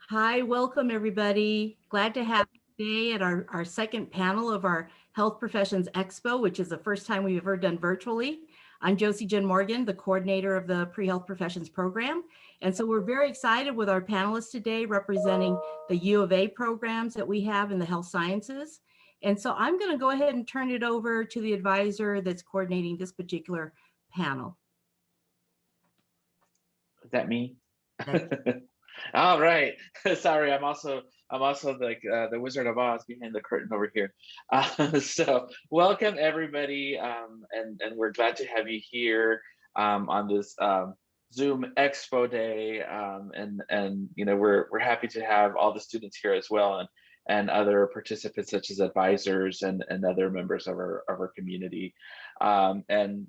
Hi, welcome everybody. Glad to have you today at our second panel of our Health Professions Expo, which is the first time we've ever done virtually. I'm Josie Jen Morgan, the coordinator of the Pre-Health Professions program. And so we're very excited with our panelists today representing the U of A programs that we have in the health sciences. And so I'm going to go ahead and turn it over to the advisor that's coordinating this particular panel. Is that me? All right. Sorry, I'm also like the Wizard of Oz behind the curtain over here. So welcome everybody, and we're glad to have you here on this Zoom Expo Day, and you know we're happy to have all the students here as well, and other participants such as advisors and other members of our community, and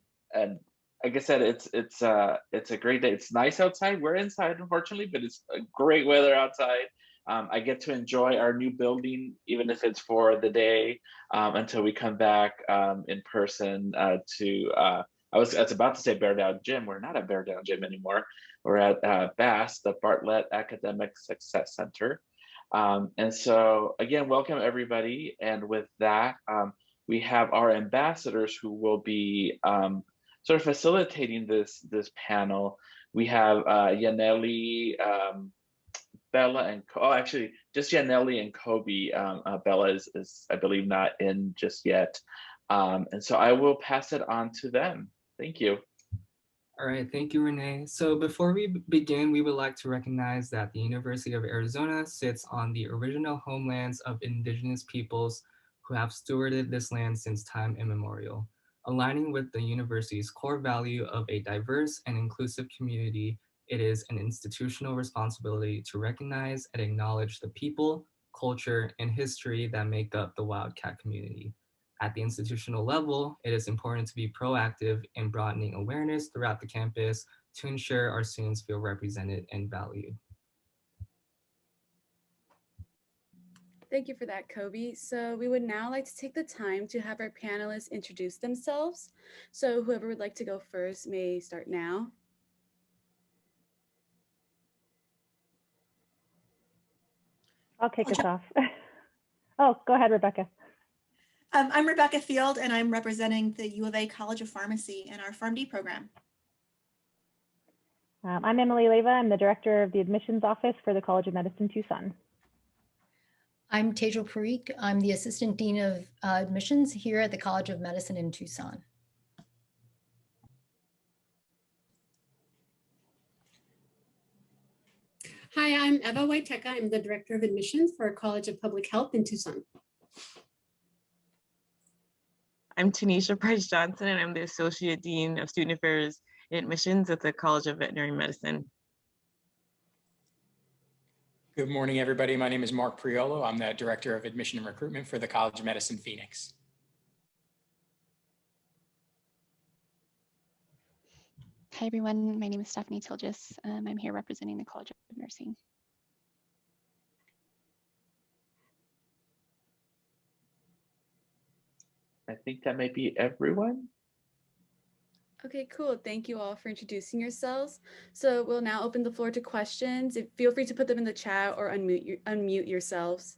like I said, it's a great day. It's nice outside. We're inside, unfortunately, but it's a great weather outside. I get to enjoy our new building, even if it's for the day, until we come back in person to. I was about to say Bear Down Gym. We're not at Bear Down Gym anymore. We're at BASS, the Bartlett Academic Success Center. And so again, welcome everybody. And with that, we have our ambassadors who will be sort of facilitating this panel. We have Yaneli, Bella, and actually just Yaneli and Kobe. Bella is I believe not in just yet, and so I will pass it on to them. Thank you. All right, thank you, Renee. So before we begin, we would like to recognize that the University of Arizona sits on the original homelands of indigenous peoples who have stewarded this land since time immemorial. Aligning with the university's core value of a diverse and inclusive community, it is an institutional responsibility to recognize and acknowledge the people, culture, and history that make up the Wildcat community. At the institutional level, it is important to be proactive in broadening awareness throughout the campus to ensure our students feel represented and valued. Thank you for that, Kobe. So we would now like to take the time to have our panelists introduce themselves. So whoever would like to go first may start now. I'll kick us off. Oh, go ahead, Rebecca. I'm Rebecca Field, and I'm representing the U of A College of Pharmacy in our PharmD program. I'm Emily Leyva. I'm the director of the admissions office for the College of Medicine, Tucson. I'm Tejal Parikh. I'm the Assistant Dean of Admissions here at the College of Medicine in Tucson. Hi, I'm Eva Waiteka. I'm the Director of Admissions for College of Public Health in Tucson. I'm Tanisha Price Johnson, and I'm the Associate Dean of Student Affairs and Admissions at the College of Veterinary Medicine. Good morning, everybody. My name is Mark Priolo. I'm the Director of Admission and Recruitment for the College of Medicine, Phoenix. Hi, everyone. My name is Stephanie Tilgis. I'm here representing the College of Nursing. I think that may be everyone. Okay, cool. Thank you all for introducing yourselves. So we'll now open the floor to questions. Feel free to put them in the chat or unmute yourselves.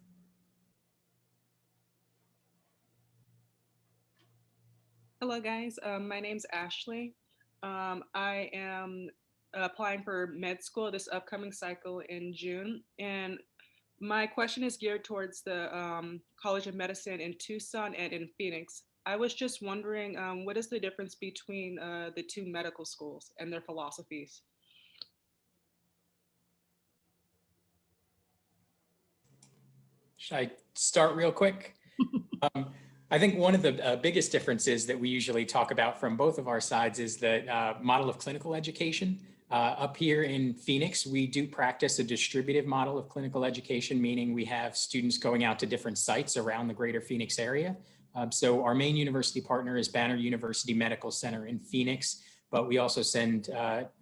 Hello, guys. My name's Ashley. I am applying for med school this upcoming cycle in June. And my question is geared towards the College of Medicine in Tucson and in Phoenix. I was just wondering, what is the difference between the two medical schools and their philosophies? Should I start real quick? I think one of the biggest differences that we usually talk about from both of our sides is the model of clinical education. Up here in Phoenix, we do practice a distributive model of clinical education, meaning we have students going out to different sites around the greater Phoenix area. So our main university partner is Banner University Medical Center in Phoenix, but we also send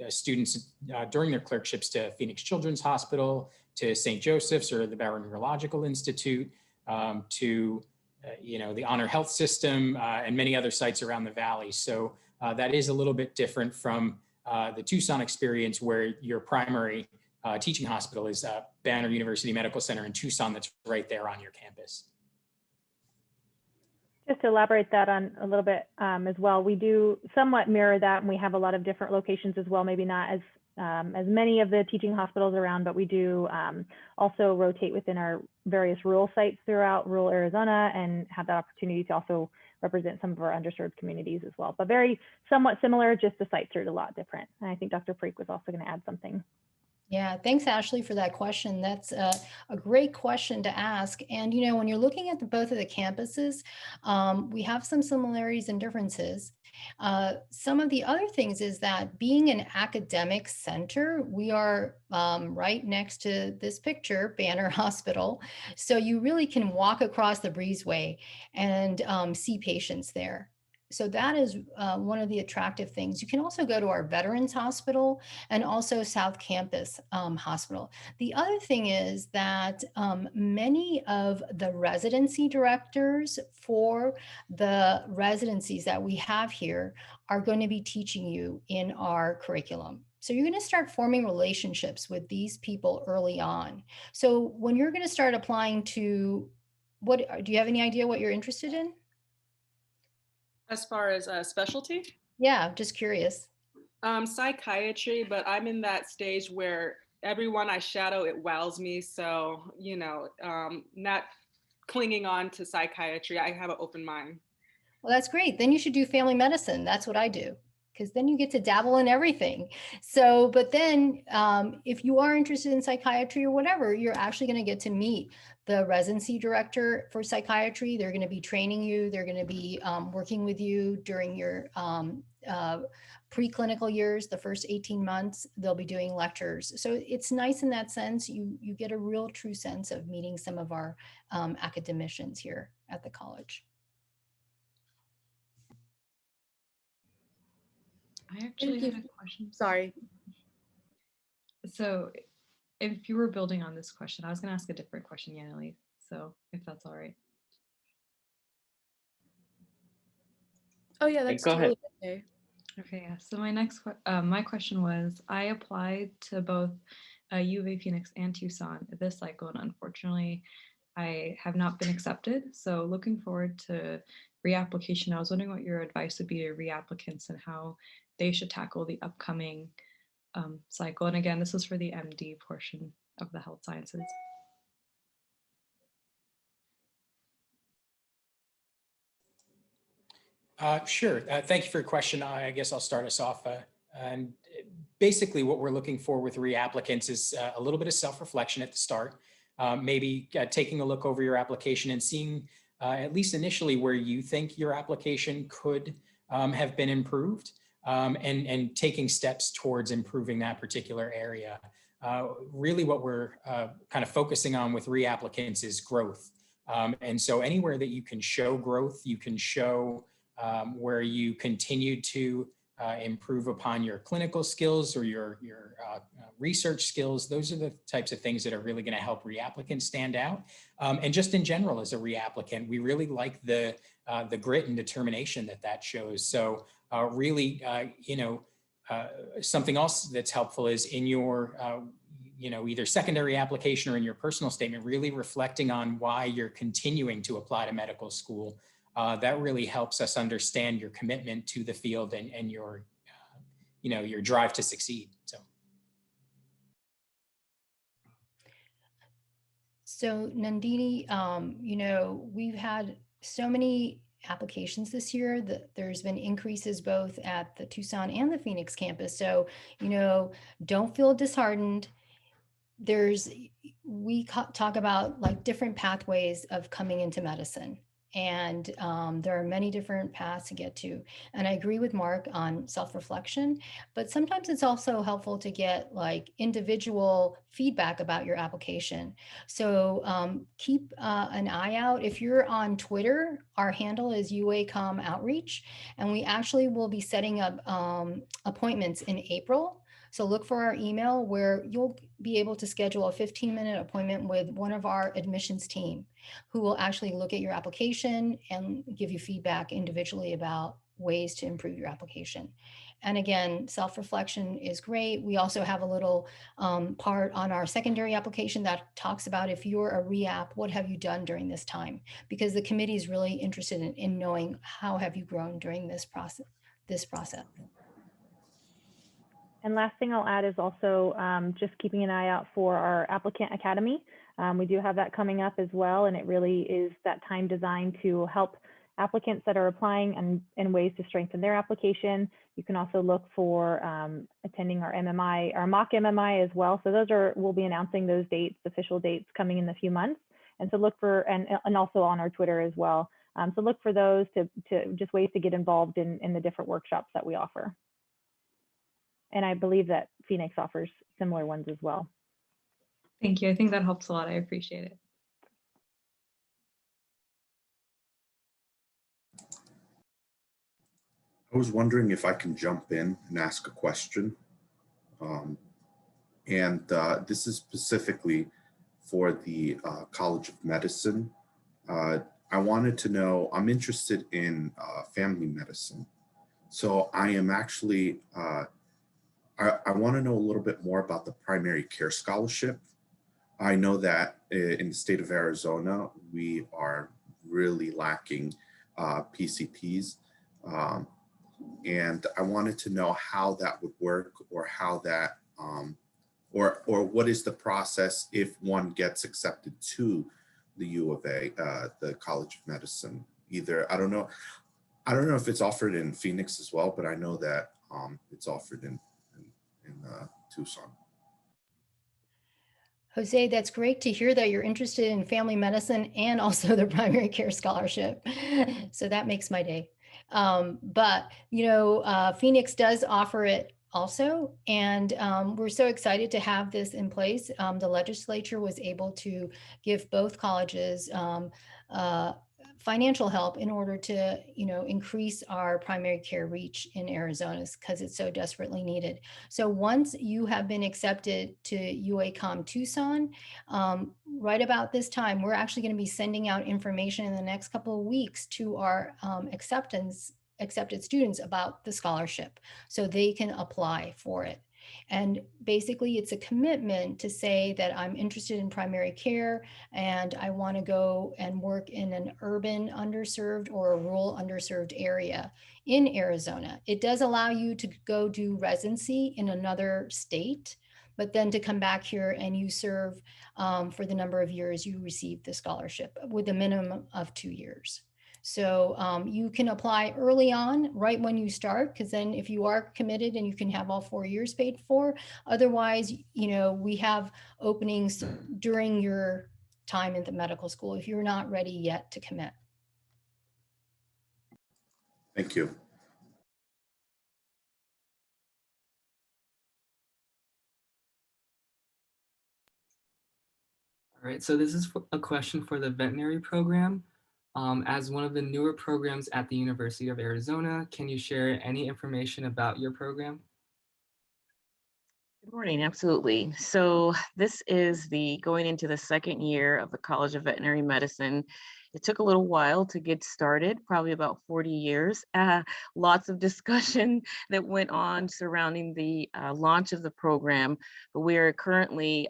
students during their clerkships to Phoenix Children's Hospital, to St. Joseph's or the Barrow Neurological Institute, to the Honor Health System, and many other sites around the valley. So that is a little bit different from the Tucson experience, where your primary teaching hospital is Banner University Medical Center in Tucson that's right there on your campus. Just to elaborate that on a little bit as well, we do somewhat mirror that, and we have a lot of different locations as well, maybe not as many of the teaching hospitals around, but we do also rotate within our various rural sites throughout rural Arizona and have the opportunity to also represent some of our underserved communities as well. But very somewhat similar, just the sites are a lot different. And I think Dr. Preek was also going to add something. Yeah, thanks, Ashley, for that question. That's a great question to ask. And, you know, when you're looking at both of the campuses, we have some similarities and differences. Some of the other things is that being an academic center, we are right next to this picture, Banner Hospital. So you really can walk across the breezeway and see patients there. So that is one of the attractive things. You can also go to our Veterans Hospital and also South Campus Hospital. The other thing is that many of the residency directors for the residencies that we have here are going to be teaching you in our curriculum. So you're going to start forming relationships with these people early on. So when you're going to start applying to, do you have any idea what you're interested in? As far as specialty? Yeah, just curious. Psychiatry, but I'm in that stage where everyone I shadow, it wows me. So, you know, not clinging on to psychiatry. I have an open mind. Well, that's great. Then you should do family medicine. That's what I do, because then you get to dabble in everything. So, but then if you are interested in psychiatry or whatever, you're actually going to get to meet the residency director for psychiatry. They're going to be training you. They're going to be working with you during your preclinical years, the first 18 months. They'll be doing lectures. So it's nice in that sense. You get a real true sense of meeting some of our academicians here at the college. I actually had a question. Sorry. So if you were building on this question, I was going to ask a different question, Yaneli. So if that's all right. Oh yeah, that's Go ahead. totally okay. Okay, yeah. So my question was, I applied to both U of A Phoenix and Tucson this cycle, and unfortunately, I have not been accepted. So looking forward to reapplication. I was wondering what your advice would be to reapplicants and how they should tackle the upcoming cycle. And again, this is for the MD portion of the health sciences. Sure. Thank you for your question. I guess I'll start us off. And basically what we're looking for with reapplicants is a little bit of self-reflection at the start, maybe taking a look over your application and seeing at least initially where you think your application could have been improved, and taking steps towards improving that particular area. Really what we're kind of focusing on with reapplicants is growth. And so anywhere that you can show growth, you can show where you continue to improve upon your clinical skills or your research skills. Those are the types of things that are really going to help reapplicants stand out. And just in general, as a reapplicant, we really like the grit and determination that shows. So really, something else that's helpful is in your either secondary application or in your personal statement, really reflecting on why you're continuing to apply to medical school. That really helps us understand your commitment to the field and your, your drive to succeed. So Nandini, we've had so many applications this year that there's been increases both at the Tucson and the Phoenix campus. So, don't feel disheartened. We talk about like different pathways of coming into medicine. And there are many different paths to get to. And I agree with Mark on self-reflection, but sometimes it's also helpful to get like individual feedback about your application. So keep an eye out. If you're on Twitter, our handle is UACOM Outreach, and we actually will be setting up appointments in April. So look for our email where you'll be able to schedule a 15-minute appointment with one of our admissions team who will actually look at your application and give you feedback individually about ways to improve your application. And again, self-reflection is great. We also have a little part on our secondary application that talks about if you're a re-app, what have you done during this time? Because the committee is really interested in knowing how have you grown during this process. And last thing I'll add is also just keeping an eye out for our Applicant Academy. We do have that coming up as well, and it really is that time designed to help applicants that are applying and ways to strengthen their application. You can also look for attending our MMI, our mock MMI as well. So we'll be announcing those dates, official dates coming in a few months. And so look for, and also on our Twitter as well. So look for those to just ways to get involved in the different workshops that we offer. And I believe that Phoenix offers similar ones as well. Thank you. I think that helps a lot. I appreciate it. I was wondering if I can jump in and ask a question. This is specifically for the College of Medicine. I wanted to know, I'm interested in family medicine. So I am actually, I want to know a little bit more about the primary care scholarship. I know that in the state of Arizona, we are really lacking PCPs. And I wanted to know how that would work, or how that, or what is the process if one gets accepted to the U of A, the College of Medicine. Either, I don't know if it's offered in Phoenix as well, but I know that it's offered in Tucson. Jose, that's great to hear that you're interested in family medicine and also the primary care scholarship. So that makes my day. But, Phoenix does offer it also. And we're so excited to have this in place. The legislature was able to give both colleges financial help in order to, increase our primary care reach in Arizona, because it's so desperately needed. So once you have been accepted to UACOM Tucson, right about this time, we're actually going to be sending out information in the next couple of weeks to our accepted students about the scholarship so they can apply for it. And basically it's a commitment to say that I'm interested in primary care and I want to go and work in an urban underserved or a rural underserved area in Arizona. It does allow you to go do residency in another state, but then to come back here and you serve for the number of years you receive the scholarship with a minimum of 2 years. So you can apply early on, right when you start, because then if you are committed and you can have all 4 years paid for. Otherwise, we have openings during your time at the medical school if you're not ready yet to commit. Thank you. All right, so this is a question for the veterinary program. As one of the newer programs at the University of Arizona, can you share any information about your program? Good morning, absolutely. So this is going into the second year of the College of Veterinary Medicine. It took a little while to get started, probably about 40 years. Lots of discussion that went on surrounding the launch of the program, but we are currently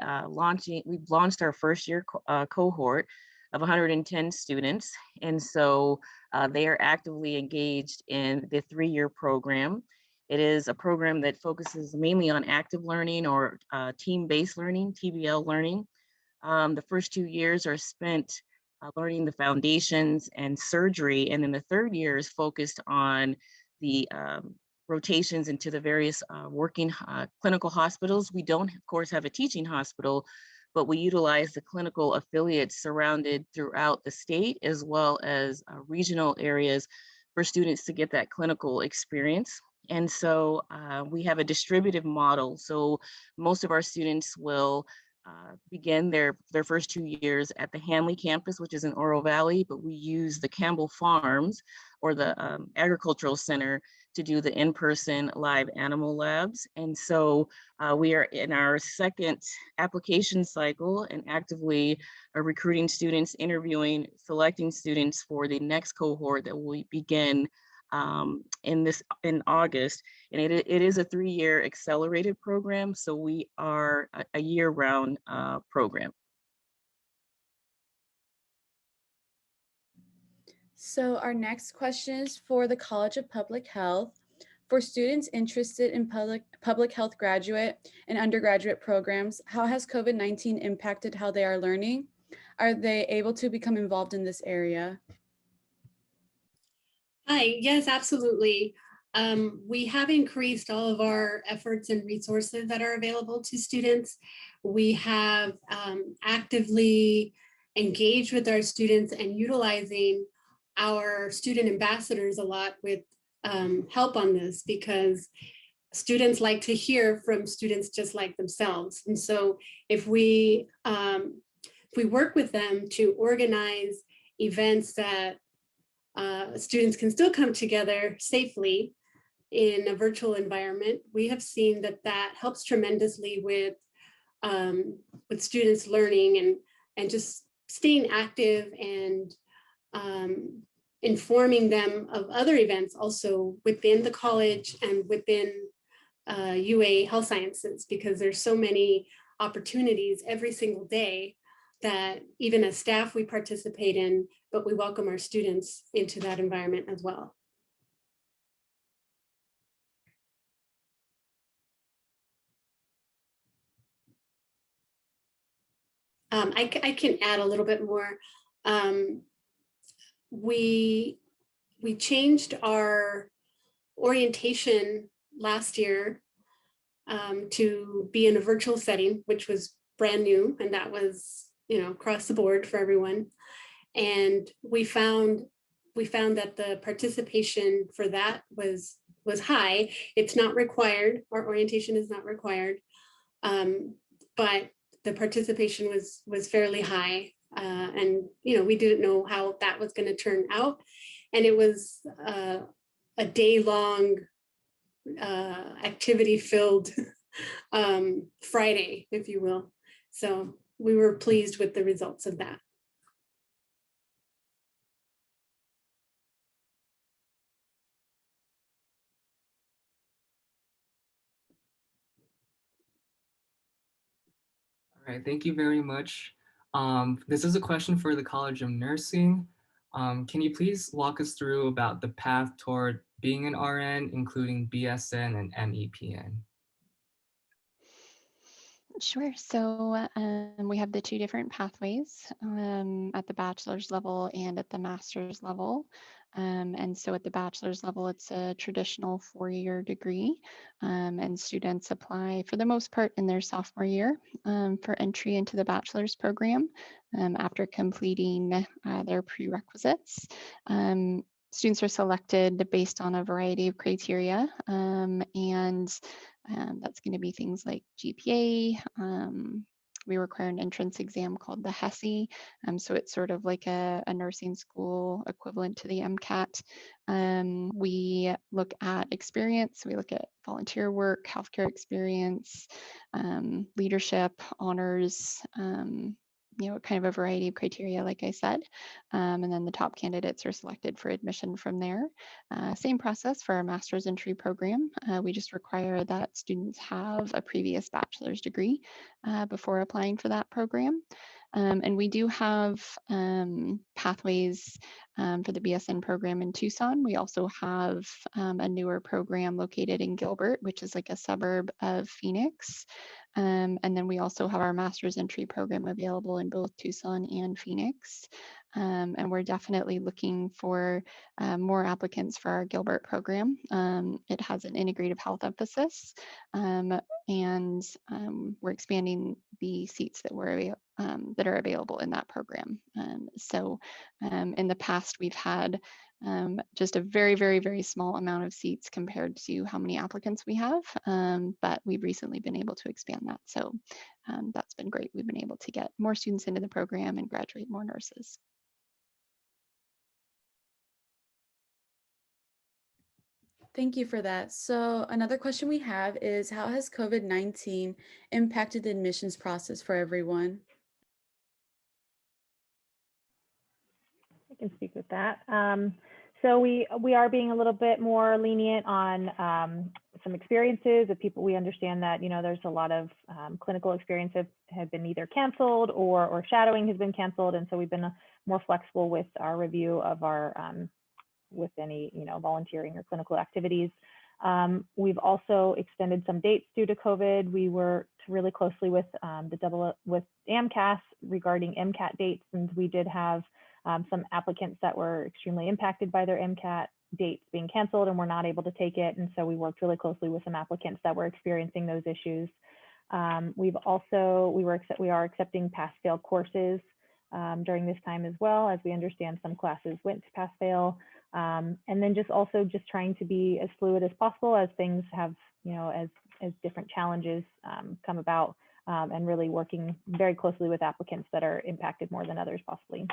we've launched our first year cohort of 110 students. And so they are actively engaged in the 3-year program. It is a program that focuses mainly on active learning or team-based learning, TBL learning. The first 2 years are spent learning the foundations and surgery. And then the 3rd year is focused on the rotations into the various working clinical hospitals. We don't, of course, have a teaching hospital, but we utilize the clinical affiliates surrounded throughout the state as well as regional areas for students to get that clinical experience. And so we have a distributive model. So most of our students will begin their first 2 years at the Hanley campus, which is in Oro Valley, but we use the Campbell Farms or the Agricultural Center to do the in-person live animal labs. And so we are in our second application cycle and actively recruiting students, interviewing, selecting students for the next cohort that will begin in August. And it is a 3-year accelerated program, so we are a year-round program. So our next question is for the College of Public Health. For students interested in public health graduate and undergraduate programs, how has COVID-19 impacted how they are learning? Are they able to become involved in this area? Hi, yes, absolutely. We have increased all of our efforts and resources that are available to students. We have actively engaged with our students and utilizing our student ambassadors a lot with help on this, because students like to hear from students just like themselves. And so if we work with them to organize events that students can still come together safely in a virtual environment, we have seen that that helps tremendously with students learning and just staying active and informing them of other events also within the college and within UA Health Sciences, because there's so many opportunities every single day that even as staff we participate in, but we welcome our students into that environment as well. I can add a little bit more. We changed our orientation last year to be in a virtual setting, which was brand new, and that was, you know, across the board for everyone. And we found that the participation for that was high. It's not required. Our orientation is not required, but the participation was fairly high. And you know, we didn't know how that was going to turn out, and it was a day-long activity-filled Friday, if you will. So we were pleased with the results of that. All right, thank you very much. This is a question for the College of Nursing. Can you please walk us through about the path toward being an RN, including BSN and MEPN? Sure. So we have the two different pathways at the bachelor's level and at the master's level. And so at the bachelor's level, it's a traditional 4-year degree, and students apply for the most part in their sophomore year for entry into the bachelor's program after completing their prerequisites. Students are selected based on a variety of criteria, and that's going to be things like GPA. We require an entrance exam called the HESI. So it's sort of like a nursing school equivalent to the MCAT. We look at experience. We look at volunteer work, healthcare experience, leadership, honors, you know, kind of a variety of criteria, like I said. And then the top candidates are selected for admission from there. Same process for our master's entry program. We just require that students have a previous bachelor's degree before applying for that program. And we do have pathways for the BSN program in Tucson. We also have a newer program located in Gilbert, which is like a suburb of Phoenix. And then we also have our master's entry program available in both Tucson and Phoenix. And we're definitely looking for more applicants for our Gilbert program. It has an integrative health emphasis, and we're expanding the seats that that are available in that program. So in the past, we've had just a very, very, very small amount of seats compared to how many applicants we have, but we've recently been able to expand that. So that's been great. We've been able to get more students into the program and graduate more nurses. Thank you for that. So another question we have is, how has COVID-19 impacted the admissions process for everyone? I can speak with that. So we are being a little bit more lenient on some experiences of people. We understand that, you know, there's a lot of clinical experiences have been either canceled or shadowing has been canceled. And so we've been more flexible with our review of our, with any, you know, volunteering or clinical activities. We've also extended some dates due to COVID. We worked really closely with with AMCAS regarding MCAT dates, and we did have some applicants that were extremely impacted by their MCAT dates being canceled and were not able to take it. And so we worked really closely with some applicants that were experiencing those issues. We are accepting pass-fail courses during this time as well, as we understand some classes went to pass-fail. And then just trying to be as fluid as possible as things have, you know, as different challenges come about, and really working very closely with applicants that are impacted more than others possibly.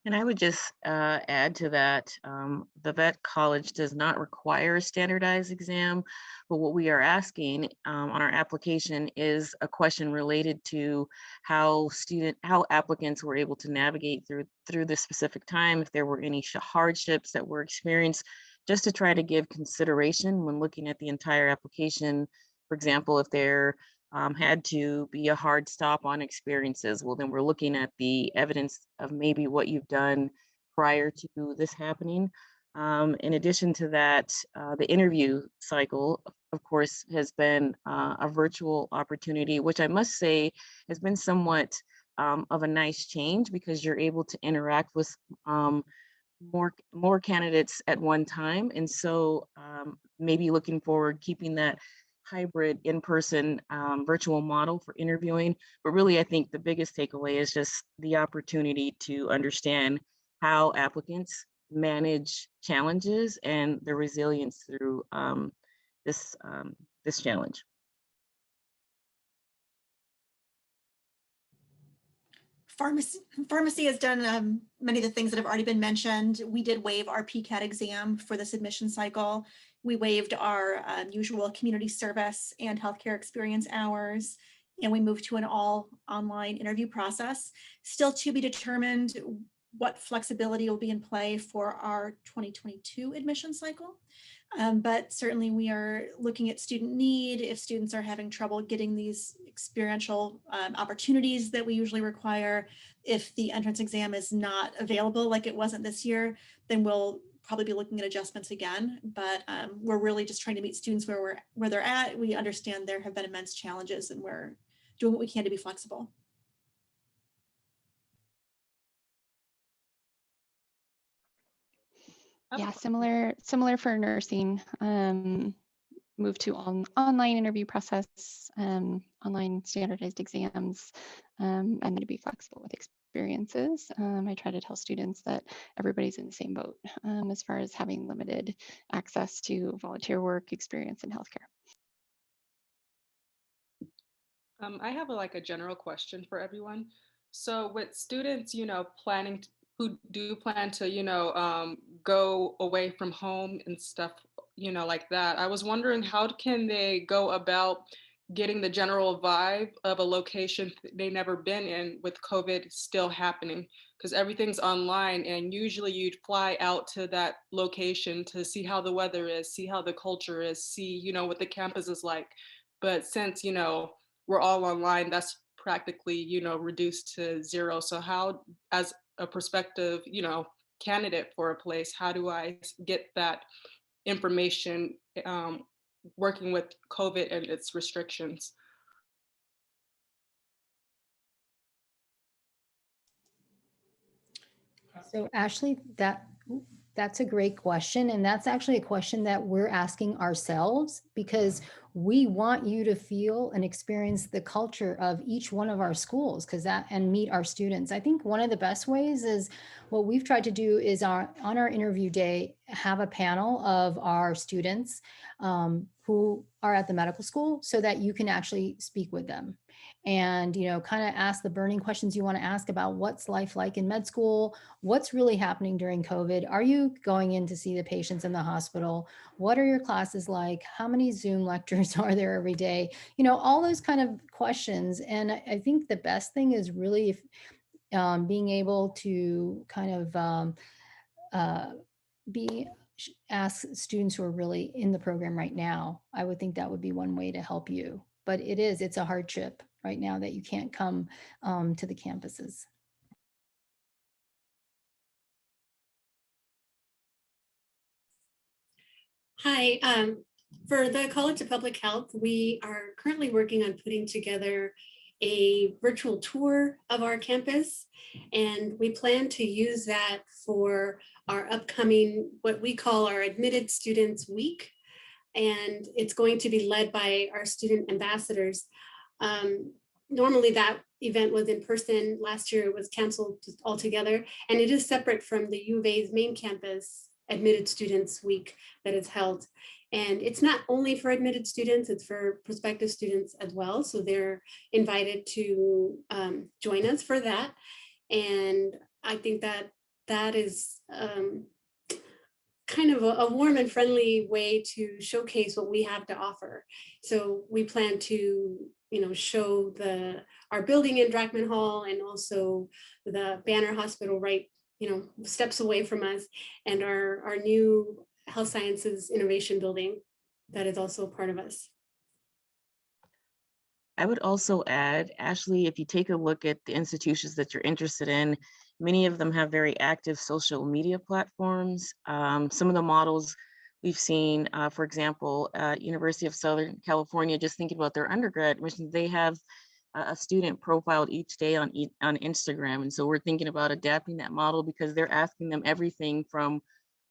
And I would just add to that, the vet college does not require a standardized exam, but what we are asking on our application is a question related to how applicants were able to navigate through this specific time, if there were any hardships that were experienced, just to try to give consideration when looking at the entire application. For example, if there had to be a hard stop on experiences, well, then we're looking at the evidence of maybe what you've done prior to this happening. In addition to that, the interview cycle, of course, has been a virtual opportunity, which I must say has been somewhat of a nice change, because you're able to interact with more candidates at one time. And so maybe looking forward, keeping that hybrid in-person virtual model for interviewing. But really, I think the biggest takeaway is just the opportunity to understand how applicants manage challenges and the resilience through this challenge. Pharmacy has done many of the things that have already been mentioned. We did waive our PCAT exam for this admission cycle. We waived our usual community service and healthcare experience hours, and we moved to an all online interview process. Still to be determined what flexibility will be in play for our 2022 admission cycle. But certainly we are looking at student need. If students are having trouble getting these experiential opportunities that we usually require, if the entrance exam is not available like it wasn't this year, then we'll probably be looking at adjustments again. But we're really just trying to meet students where they're at. We understand there have been immense challenges, and we're doing what we can to be flexible. Yeah, similar for nursing. Move to online interview process, online standardized exams, and then to be flexible with experiences. I try to tell students that everybody's in the same boat as far as having limited access to volunteer work experience in healthcare. I have a general question for everyone. So with students, who do plan to, go away from home and stuff, like that, I was wondering, how can they go about getting the general vibe of a location they've never been in with COVID still happening? Because everything's online, and usually you'd fly out to that location to see how the weather is, see how the culture is, see, what the campus is like. But since, we're all online, that's practically, reduced to zero. So how, as a prospective, candidate for a place, how do I get that information working with COVID and its restrictions? So Ashley, that's a great question. And that's actually a question that we're asking ourselves, because we want you to feel and experience the culture of each one of our schools, and meet our students. I think one of the best ways is what we've tried to do is on our interview day, have a panel of our students who are at the medical school, so that you can actually speak with them and, kind of ask the burning questions you want to ask about what's life like in med school, what's really happening during COVID. Are you going in to see the patients in the hospital? What are your classes like? How many Zoom lectures are there every day? All those kind of questions. And I think the best thing is really being able to kind of ask students who are really in the program right now. I would think that would be one way to help you. But it's a hardship right now that you can't come to the campuses. Hi, for the College of Public Health, we are currently working on putting together a virtual tour of our campus, and we plan to use that for our upcoming, what we call our Admitted Students Week, and it's going to be led by our student ambassadors. Normally that event was in person. Last year it was canceled altogether, and it is separate from the U of A's main campus Admitted Students Week that is held. And it's not only for admitted students, it's for prospective students as well. So they're invited to join us for that. And I think that that is kind of a warm and friendly way to showcase what we have to offer. So we plan to, show our building in Drachman Hall, and also the Banner Hospital right, steps away from us, and our new Health Sciences Innovation Building that is also part of us. I would also add, Ashley, if you take a look at the institutions that you're interested in, many of them have very active social media platforms. Some of the models we've seen, for example, University of Southern California, just thinking about their undergrad admissions, they have a student profiled each day on Instagram. And so we're thinking about adapting that model, because they're asking them everything from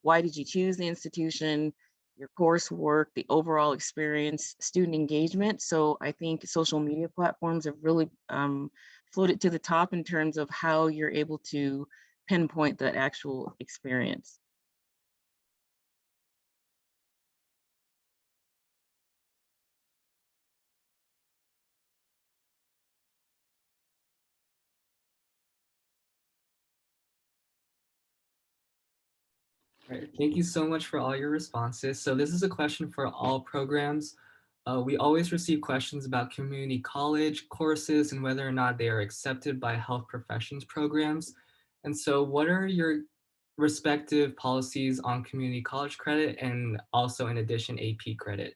why did you choose the institution, your coursework, the overall experience, student engagement. So I think social media platforms have really floated to the top in terms of how you're able to pinpoint that actual experience. All right, thank you so much for all your responses. So this is a question for all programs. We always receive questions about community college courses and whether or not they are accepted by health professions programs. And so what are your respective policies on community college credit, and also in addition AP credit?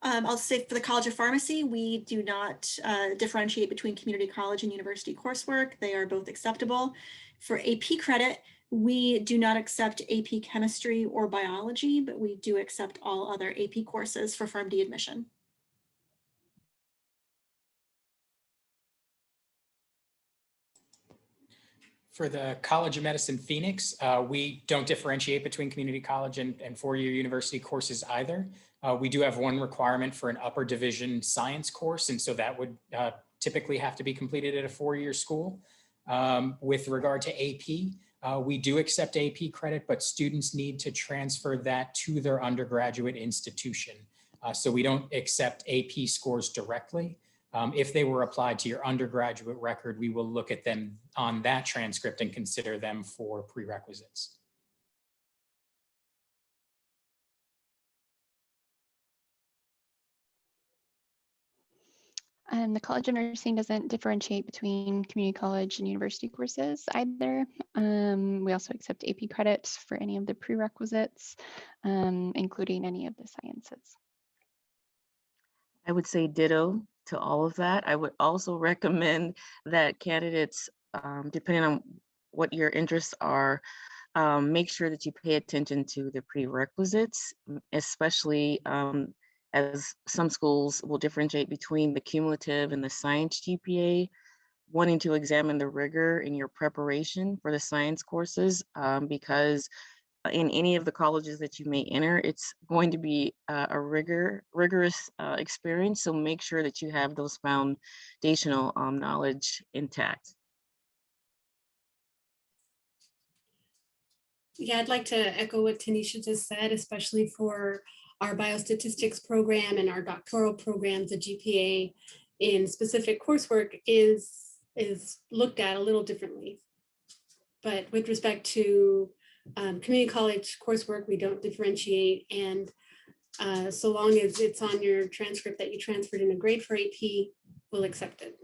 I'll say for the College of Pharmacy, we do not differentiate between community college and university coursework. They are both acceptable. For AP credit, we do not accept AP chemistry or biology, but we do accept all other AP courses for PharmD admission. For the College of Medicine Phoenix, we don't differentiate between community college and four-year university courses either. We do have one requirement for an upper division science course, and so that would typically have to be completed at a four-year school. With regard to AP, we do accept AP credit, but students need to transfer that to their undergraduate institution. So we don't accept AP scores directly. If they were applied to your undergraduate record, we will look at them on that transcript and consider them for prerequisites. The College of Nursing doesn't differentiate between community college and university courses either. We also accept AP credits for any of the prerequisites, including any of the sciences. I would say ditto to all of that. I would also recommend that candidates, depending on what your interests are, make sure that you pay attention to the prerequisites, especially as some schools will differentiate between the cumulative and the science GPA, wanting to examine the rigor in your preparation for the science courses, because in any of the colleges that you may enter, it's going to be a rigorous experience. So make sure that you have those foundational knowledge intact. Yeah, I'd like to echo what Tanisha just said, especially for our biostatistics program and our doctoral programs. The GPA in specific coursework is looked at a little differently. But with respect to community college coursework, we don't differentiate. And so long as it's on your transcript that you transferred in a grade for AP, we'll accept it.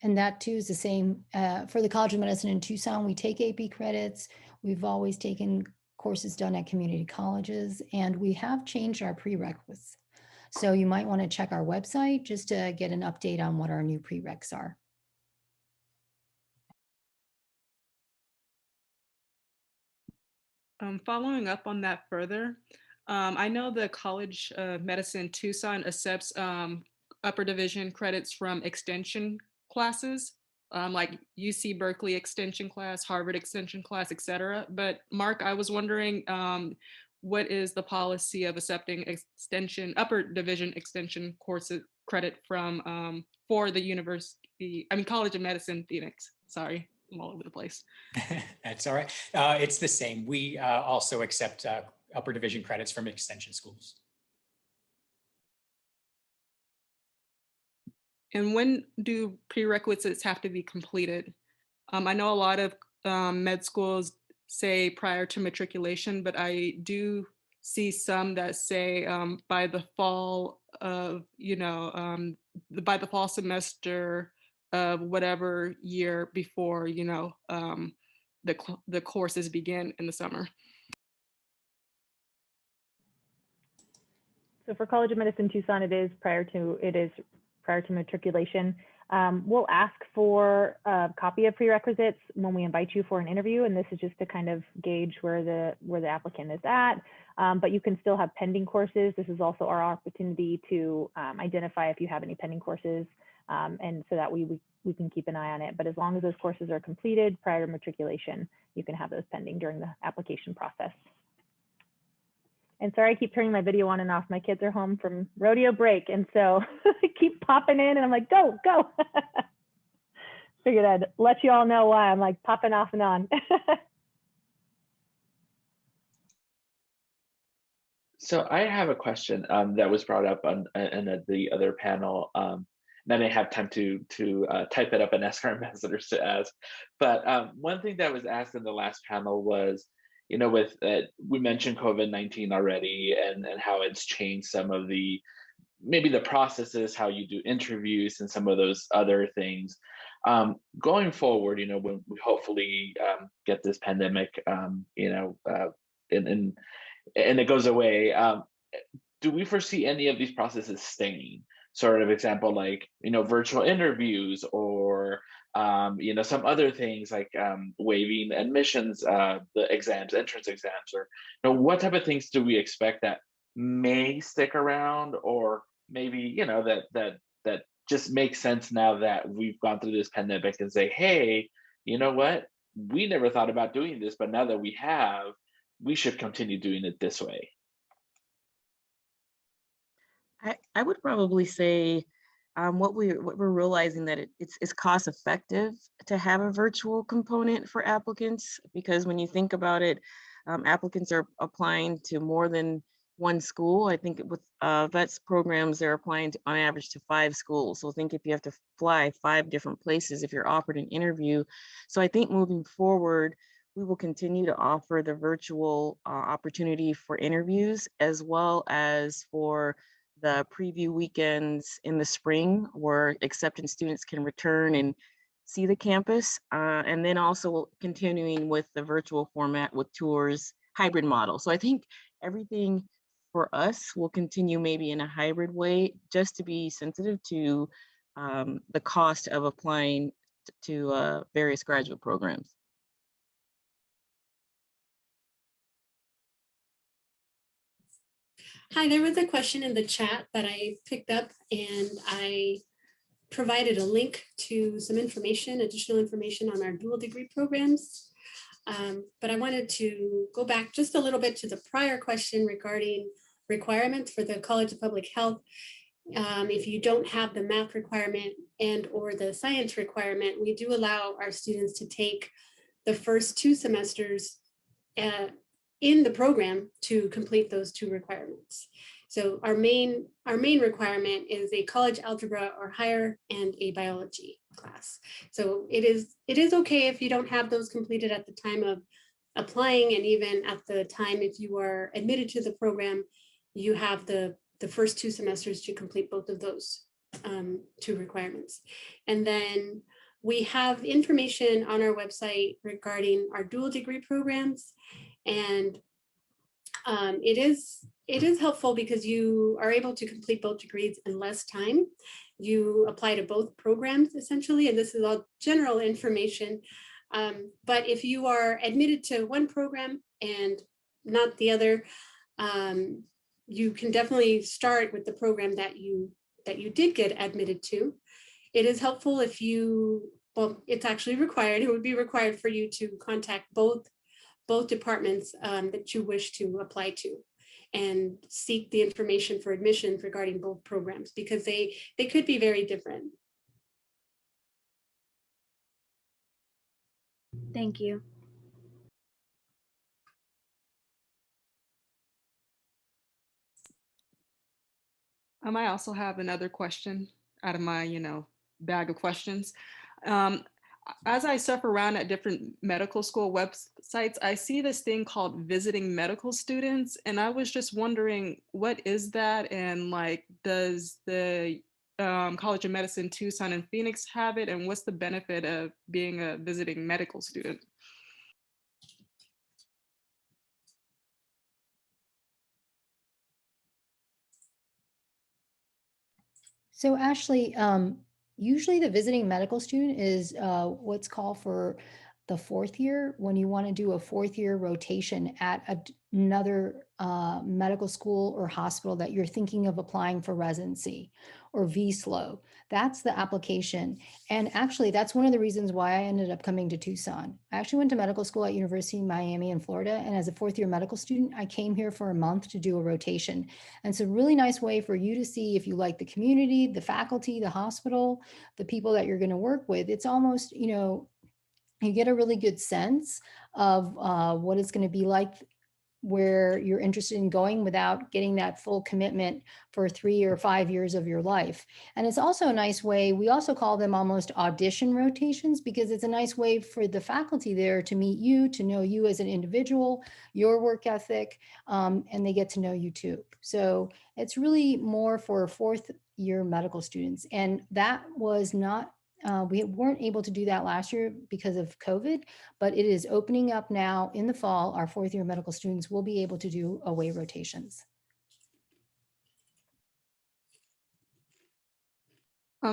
And that too is the same for the College of Medicine in Tucson. We take AP credits. We've always taken courses done at community colleges, and we have changed our prerequisites. So you might want to check our website just to get an update on what our new prereqs are. Following up on that further, I know the College of Medicine Tucson accepts upper division credits from extension classes, like UC Berkeley extension class, Harvard extension class, etc. But Mark, I was wondering, what is the policy of accepting upper division extension courses credit from for the College of Medicine Phoenix? Sorry, I'm all over the place. That's all right. It's the same. We also accept upper division credits from extension schools. And when do prerequisites have to be completed? I know a lot of med schools say prior to matriculation, but I do see some that say by the fall of, by the fall semester of whatever year before, the courses begin in the summer. So for College of Medicine Tucson, it is prior to matriculation. We'll ask for a copy of prerequisites when we invite you for an interview, and this is just to kind of gauge where the applicant is at. But you can still have pending courses. This is also our opportunity to identify if you have any pending courses, and so that we can keep an eye on it. But as long as those courses are completed prior to matriculation, you can have those pending during the application process. And sorry, I keep turning my video on and off. My kids are home from rodeo break, and so I keep popping in, and I'm like, go, go. Figured I'd let you all know why I'm like popping off and on. So I have a question that was brought up on the other panel. Then I have time to type it up and ask our ambassadors to ask. But one thing that was asked in the last panel was, with we mentioned COVID-19 already and how it's changed some of maybe the processes, how you do interviews and some of those other things. Going forward, when we hopefully get this pandemic, and it goes away, do we foresee any of these processes staying? Sort of example, like, virtual interviews or some other things like waiving admissions, the exams, entrance exams, or what type of things do we expect that may stick around, or maybe that just makes sense now that we've gone through this pandemic and say, hey, you know what, we never thought about doing this, but now that we have, we should continue doing it this way. I would probably say what we're realizing that it's cost effective to have a virtual component for applicants, because when you think about it, applicants are applying to more than one school. I think with vets programs, they're applying to, on average, to 5 schools. So think if you have to fly 5 different places if you're offered an interview. So I think moving forward, we will continue to offer the virtual opportunity for interviews, as well as for the preview weekends in the spring where acceptance students can return and see the campus. And then also continuing with the virtual format with tours, hybrid model. So I think everything for us will continue maybe in a hybrid way, just to be sensitive to the cost of applying to various graduate programs. Hi, there was a question in the chat that I picked up, and I provided a link to some information, additional information on our dual degree programs. But I wanted to go back just a little bit to the prior question regarding requirements for the College of Public Health. If you don't have the math requirement and or the science requirement, we do allow our students to take the first 2 semesters in the program to complete those 2 requirements. So our main requirement is a college algebra or higher and a biology class. So it is okay if you don't have those completed at the time of applying, and even at the time if you are admitted to the program, you have the first 2 semesters to complete both of those 2 requirements. And then we have information on our website regarding our dual degree programs, and it is helpful because you are able to complete both degrees in less time. You apply to both programs essentially, and this is all general information. But if you are admitted to one program and not the other, you can definitely start with the program that you did get admitted to. It is helpful if you, well, it's actually required. It would be required for you to contact both departments that you wish to apply to and seek the information for admission regarding both programs, because they could be very different. Thank you. I also have another question out of my, bag of questions. As I surf around at different medical school websites, I see this thing called visiting medical students. And I was just wondering, what is that? And like, does the College of Medicine Tucson and Phoenix have it? And what's the benefit of being a visiting medical student? So Ashley, usually the visiting medical student is what's called for the fourth year, when you want to do a fourth year rotation at another medical school or hospital that you're thinking of applying for residency or VSLO. That's the application. And actually, that's one of the reasons why I ended up coming to Tucson. I actually went to medical school at University of Miami in Florida. And as a fourth year medical student, I came here for a month to do a rotation. And it's a really nice way for you to see if you like the community, the faculty, the hospital, the people that you're going to work with. It's almost, you get a really good sense of what it's going to be like where you're interested in going without getting that full commitment for 3 or 5 years of your life. And it's also a nice way, we also call them almost audition rotations, because it's a nice way for the faculty there to meet you, to know you as an individual, your work ethic, and they get to know you too. So it's really more for fourth year medical students. And that was not we weren't able to do that last year because of COVID, but it is opening up now in the fall. Our fourth year medical students will be able to do away rotations.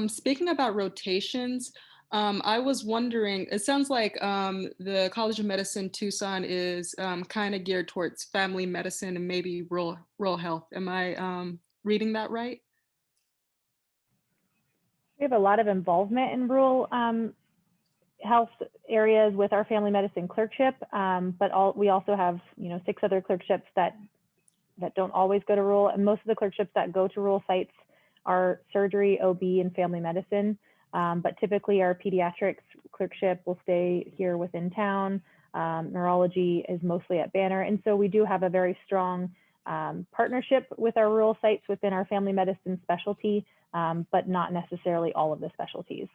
Speaking about rotations, I was wondering, it sounds like the College of Medicine Tucson is kind of geared towards family medicine and maybe rural health. Am I reading that right? We have a lot of involvement in rural health areas with our family medicine clerkship, but we also have 6 other clerkships that don't always go to rural, and most of the clerkships that go to rural sites are surgery, OB, and family medicine. But typically our pediatrics clerkship will stay here within town. Neurology is mostly at Banner, and so we do have a very strong partnership with our rural sites within our family medicine specialty, but not necessarily all of the specialties.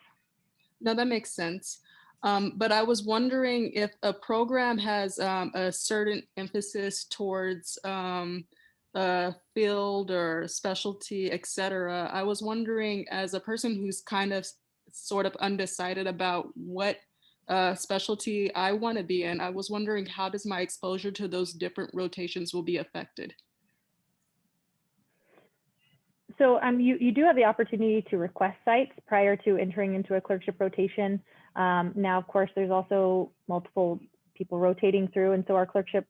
No, that makes sense. But I was wondering if a program has a certain emphasis towards a field or specialty, etc. I was wondering, as a person who's kind of sort of undecided about what specialty I want to be in, I was wondering, how does my exposure to those different rotations will be affected? So you do have the opportunity to request sites prior to entering into a clerkship rotation. Now, of course, there's also multiple people rotating through, and so our clerkships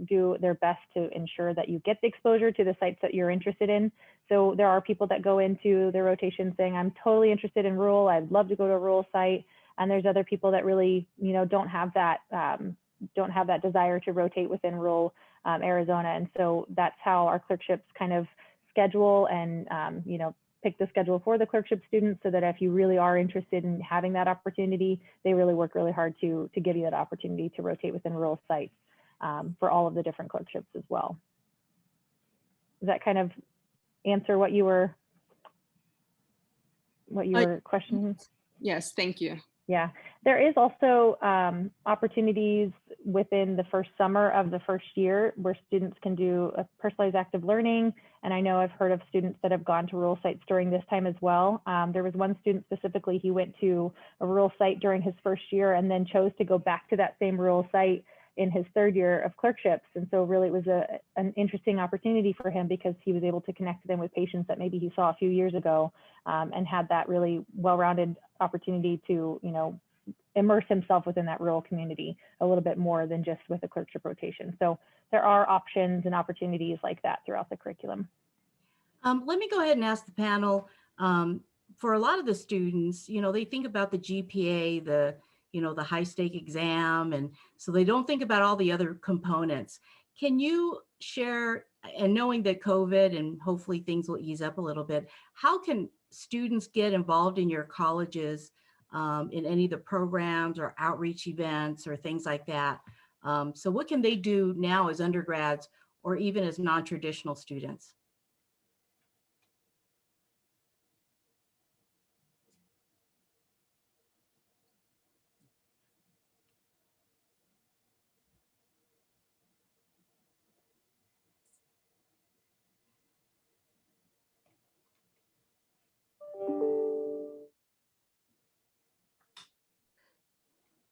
do their best to ensure that you get the exposure to the sites that you're interested in. So there are people that go into their rotation saying, I'm totally interested in rural, I'd love to go to a rural site. And there's other people that really, don't have that desire to rotate within rural Arizona. And so that's how our clerkships kind of schedule and pick the schedule for the clerkship students, so that if you really are interested in having that opportunity, they really work really hard to give you that opportunity to rotate within rural sites for all of the different clerkships as well. Does that kind of answer what you were questioning? Yes, thank you. Yeah, there is also opportunities within the first summer of the first year where students can do a personalized active learning. And I know I've heard of students that have gone to rural sites during this time as well. There was one student specifically, he went to a rural site during his first year and then chose to go back to that same rural site in his third year of clerkships. And so really it was an interesting opportunity for him because he was able to connect them with patients that maybe he saw a few years ago, and had that really well-rounded opportunity to, you know, immerse himself within that rural community a little bit more than just with a clerkship rotation. So there are options and opportunities like that throughout the curriculum. Let me go ahead and ask the panel, for a lot of the students, you know, they think about the GPA, the, you know, the high stake exam, and so they don't think about all the other components. Can you share, and knowing that COVID and hopefully things will ease up a little bit, how can students get involved in your colleges in any of the programs or outreach events or things like that? So what can they do now as undergrads or even as non-traditional students?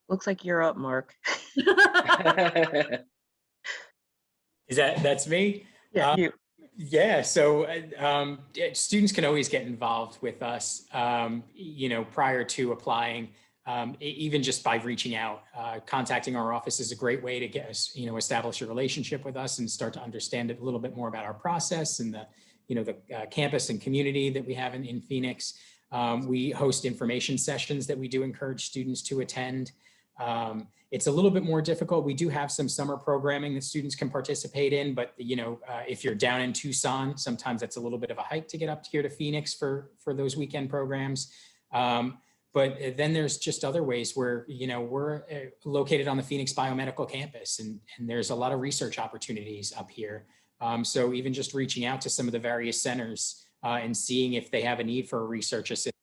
Looks like you're up, Mark. That's me? Yeah, you. Yeah, so students can always get involved with us, you know, prior to applying, even just by reaching out. Contacting our office is a great way to get us, you know, establish a relationship with us and start to understand a little bit more about our process and the, you know, the campus and community that we have in Phoenix. We host information sessions that we do encourage students to attend. It's a little bit more difficult. We do have some summer programming that students can participate in, but you know, if you're down in Tucson, sometimes that's a little bit of a hike to get up here to Phoenix for those weekend programs. But then there's just other ways where, you know, we're located on the Phoenix Biomedical Campus, and there's a lot of research opportunities up here. So even just reaching out to some of the various centers and seeing if they have a need for a research assistant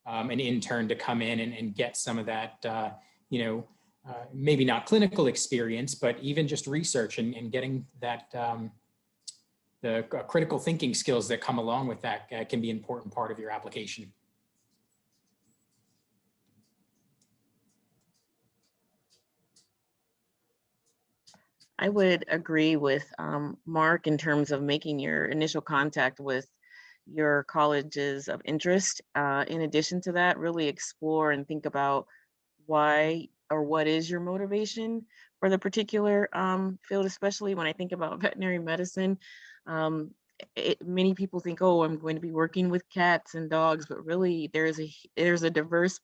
or an intern to come in and get some of that, you know, maybe not clinical experience, but even just research and getting that, the critical thinking skills that come along with that can be an important part of your application. I would agree with Mark in terms of making your initial contact with your colleges of interest. In addition to that, really explore and think about why or what is your motivation for the particular field, especially when I think about veterinary medicine. Many people think, oh, I'm going to be working with cats and dogs, but really there's a diverse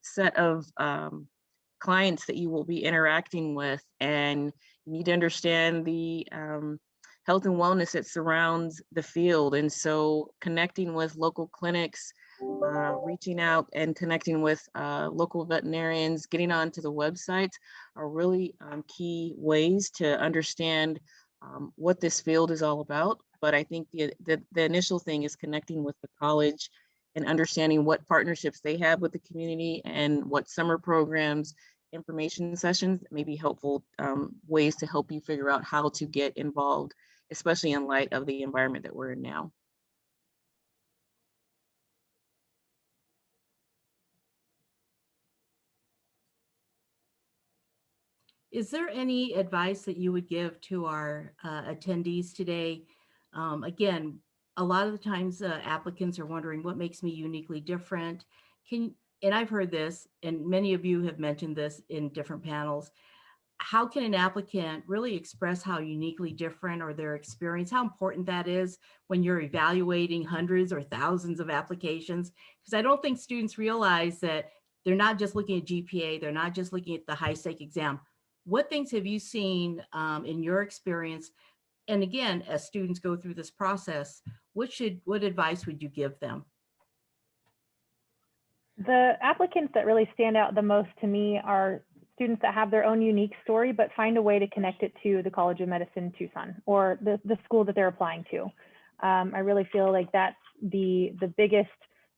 set of clients that you will be interacting with, and you need to understand the health and wellness that surrounds the field. And so connecting with local clinics, reaching out and connecting with local veterinarians, getting onto the websites are really key ways to understand what this field is all about. But I think the initial thing is connecting with the college and understanding what partnerships they have with the community and what summer programs, information sessions may be helpful ways to help you figure out how to get involved, especially in light of the environment that we're in now. Is there any advice that you would give to our attendees today? Again, a lot of the times applicants are wondering what makes me uniquely different. And I've heard this, and many of you have mentioned this in different panels. How can an applicant really express how uniquely different or their experience, how important that is when you're evaluating hundreds or thousands of applications? Because I don't think students realize that they're not just looking at GPA, they're not just looking at the high stake exam. What things have you seen in your experience? And again, as students go through this process, what advice would you give them? The applicants that really stand out the most to me are students that have their own unique story, but find a way to connect it to the College of Medicine Tucson or the school that they're applying to. I really feel like that's the biggest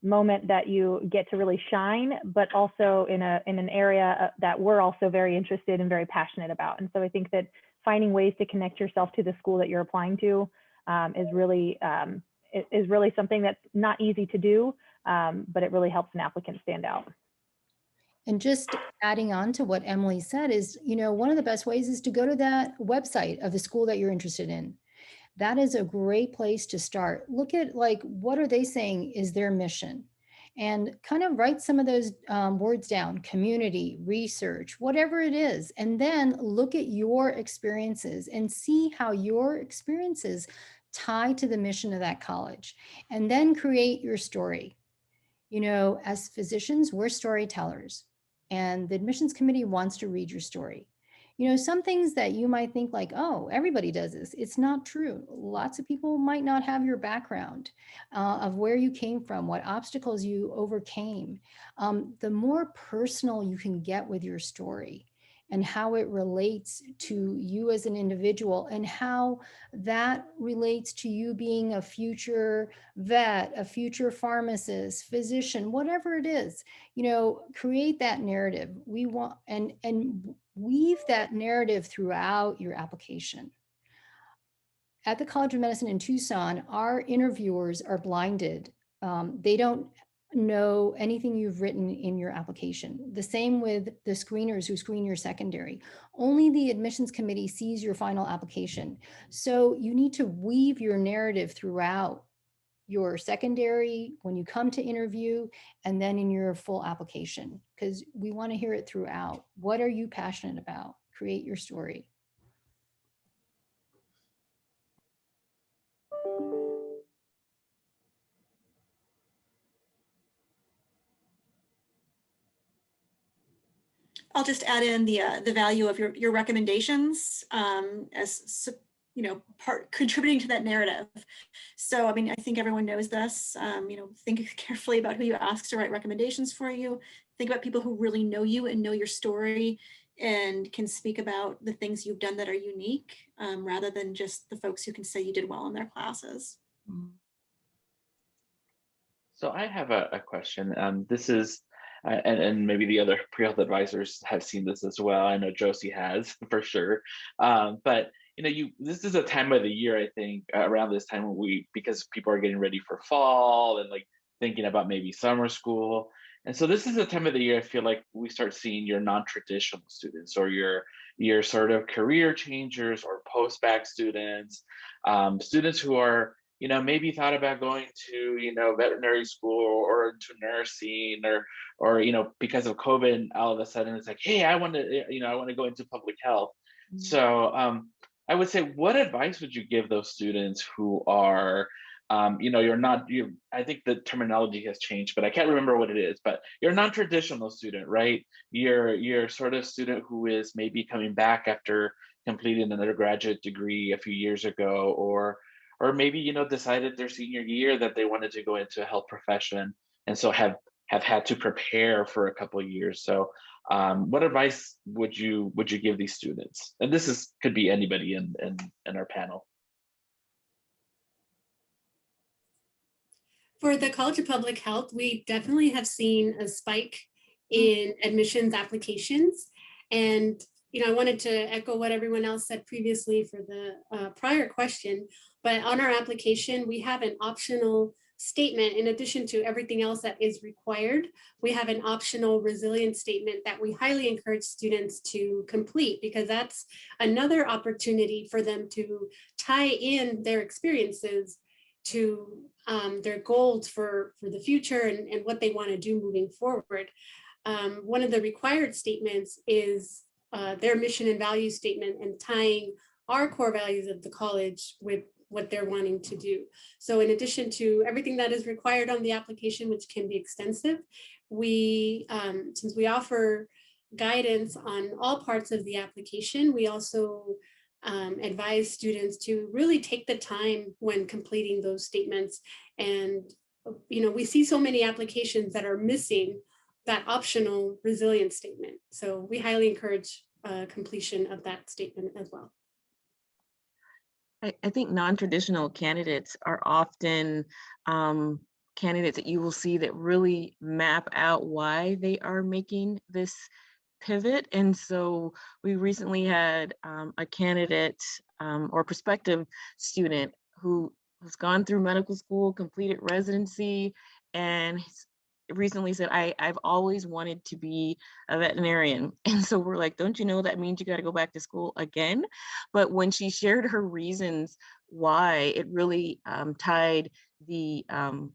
moment that you get to really shine, but also in an area that we're also very interested and very passionate about. And so I think that finding ways to connect yourself to the school that you're applying to is really something that's not easy to do, but it really helps an applicant stand out. And just adding on to what Emily said is, one of the best ways is to go to that website of the school that you're interested in. That is a great place to start. Look at what are they saying is their mission, and kind of write some of those words down: community, research, whatever it is. And then look at your experiences and see how your experiences tie to the mission of that college, and then create your story. As physicians, we're storytellers, and the admissions committee wants to read your story. Some things that you might think like, oh, everybody does this. It's not true. Lots of people might not have your background of where you came from, what obstacles you overcame. The more personal you can get with your story and how it relates to you as an individual, and how that relates to you being a future vet, a future pharmacist, physician, whatever it is, create that narrative. We want, and weave that narrative throughout your application. At the College of Medicine in Tucson, our interviewers are blinded. They don't know anything you've written in your application. The same with the screeners who screen your secondary. Only the admissions committee sees your final application. So you need to weave your narrative throughout your secondary, when you come to interview, and then in your full application, because we want to hear it throughout. What are you passionate about? Create your story. I'll just add in the value of your recommendations as contributing to that narrative. So, I mean, I think everyone knows this. Think carefully about who you ask to write recommendations for you. Think about people who really know you and know your story and can speak about the things you've done that are unique, rather than just the folks who can say you did well in their classes. So I have a question. This is, and maybe the other pre-health advisors have seen this as well. I know Josie has for sure. But this is a time of the year, I think, around this time when because people are getting ready for fall and thinking about maybe summer school. And so this is a time of the year I feel like we start seeing your non-traditional students, or your sort of career changers or post-bac students, students who are maybe thought about going to, veterinary school or into nursing, or because of COVID, all of a sudden it's like, hey, I want to go into public health. Mm-hmm. So I would say, what advice would you give those students who are, I think the terminology has changed, but I can't remember what it is, but you're a non-traditional student, right? You're sort of student who is maybe coming back after completing an undergraduate degree a few years ago, or maybe, decided their senior year that they wanted to go into a health profession, and so have had to prepare for a couple of years. So what advice would you give these students? And this could be anybody in our panel. For the College of Public Health, we definitely have seen a spike in admissions applications. And I wanted to echo what everyone else said previously for the prior question, but on our application, we have an optional statement. In addition to everything else that is required, we have an optional resilience statement that we highly encourage students to complete, because that's another opportunity for them to tie in their experiences to their goals for the future and what they want to do moving forward. One of the required statements is their mission and value statement, and tying our core values of the college with what they're wanting to do. So in addition to everything that is required on the application, which can be extensive, we, since we offer guidance on all parts of the application, we also advise students to really take the time when completing those statements. And, we see so many applications that are missing that optional resilience statement. So we highly encourage completion of that statement as well. I think non-traditional candidates are often candidates that you will see that really map out why they are making this pivot. And so we recently had a candidate or prospective student who has gone through medical school, completed residency, and recently said, I've always wanted to be a veterinarian. And so we're like, don't you know that means you got to go back to school again? But when she shared her reasons why, it really tied the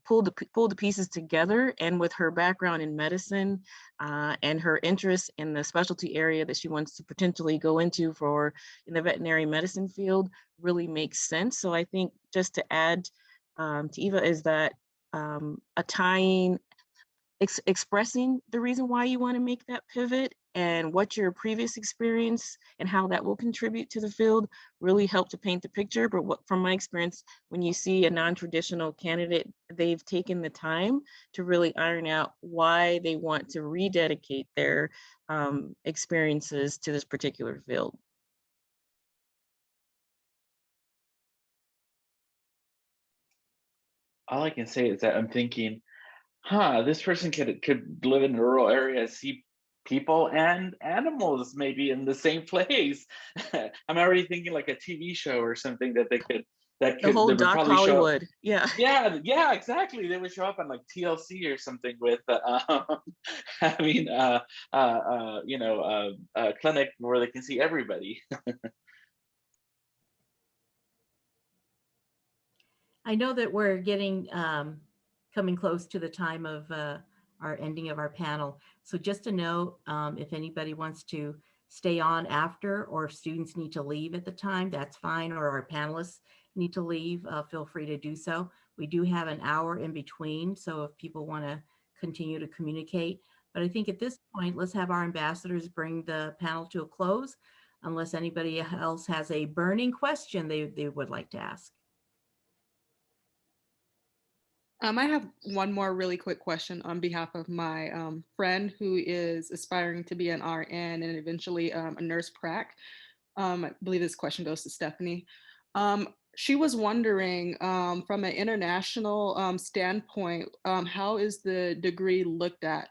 pulled the pieces together. And with her background in medicine and her interest in the specialty area that she wants to potentially go into for in the veterinary medicine field, really makes sense. So I think just to add to Eva is that a tying expressing the reason why you want to make that pivot and what your previous experience and how that will contribute to the field really help to paint the picture. But from my experience, when you see a non-traditional candidate, they've taken the time to really iron out why they want to rededicate their experiences to this particular field. All I can say is that I'm thinking, this person could live in a rural area, see people and animals maybe in the same place. I'm already thinking like a TV show or something that they would Doc probably show up. Hollywood. Yeah. Yeah, exactly. They would show up on like TLC or something with having a clinic where they can see everybody. I know that we're getting coming close to the time of our ending of our panel. So just to note, if anybody wants to stay on after, or if students need to leave at the time, that's fine, or our panelists need to leave, feel free to do so. We do have an hour in between, so if people want to continue to communicate. But I think at this point, let's have our ambassadors bring the panel to a close, unless anybody else has a burning question they would like to ask. I have one more really quick question on behalf of my friend who is aspiring to be an RN and eventually a nurse prac. I believe this question goes to Stephanie. She was wondering, from an international standpoint, how is the degree looked at?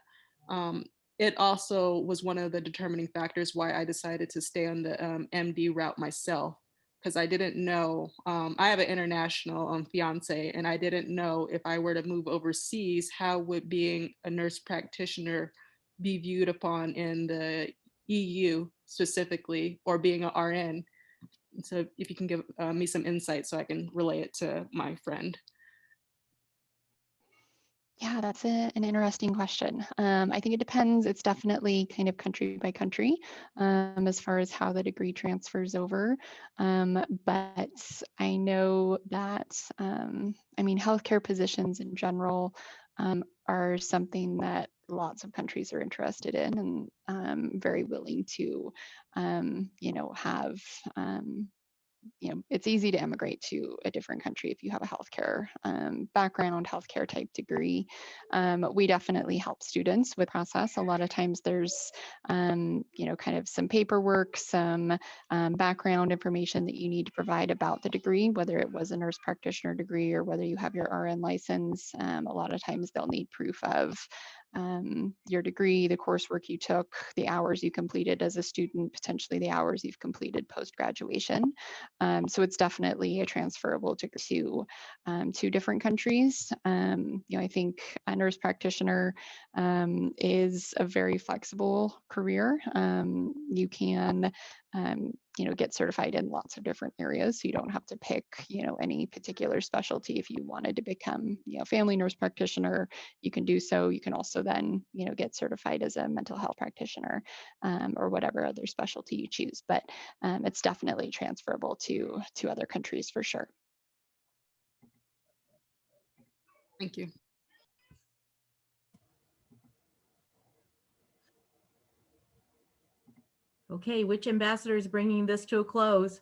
It also was one of the determining factors why I decided to stay on the MD route myself, because I didn't know, I have an international fiance, and I didn't know if I were to move overseas, how would being a nurse practitioner be viewed upon in the EU specifically, or being an RN. So if you can give me some insight so I can relay it to my friend. Yeah, that's an interesting question. I think it depends. It's definitely kind of country by country as far as how the degree transfers over. But I know that, I mean, healthcare positions in general are something that lots of countries are interested in and very willing to, have it's easy to immigrate to a different country if you have a healthcare background, healthcare type degree. We definitely help students with process. A lot of times there's, kind of some paperwork, some background information that you need to provide about the degree, whether it was a nurse practitioner degree or whether you have your RN license. A lot of times they'll need proof of your degree, the coursework you took, the hours you completed as a student, potentially the hours you've completed post-graduation. So it's definitely a transferable to different countries. I think a nurse practitioner is a very flexible career. You can get certified in lots of different areas. So you don't have to pick, any particular specialty. If you wanted to become, family nurse practitioner, you can do so. You can also then, get certified as a mental health practitioner or whatever other specialty you choose. But it's definitely transferable to other countries for sure. Thank you. Okay, which ambassador is bringing this to a close?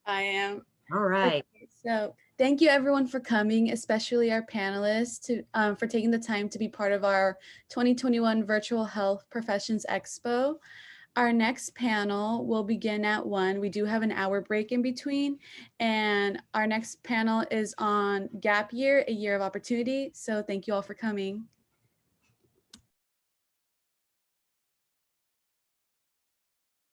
I am. All right. Okay, so thank you everyone for coming, especially our panelists for taking the time to be part of our 2021 Virtual Health Professions Expo. Our next panel will begin at 1. We do have an hour break in between. And our next panel is on gap year, a year of opportunity. So thank you all for coming.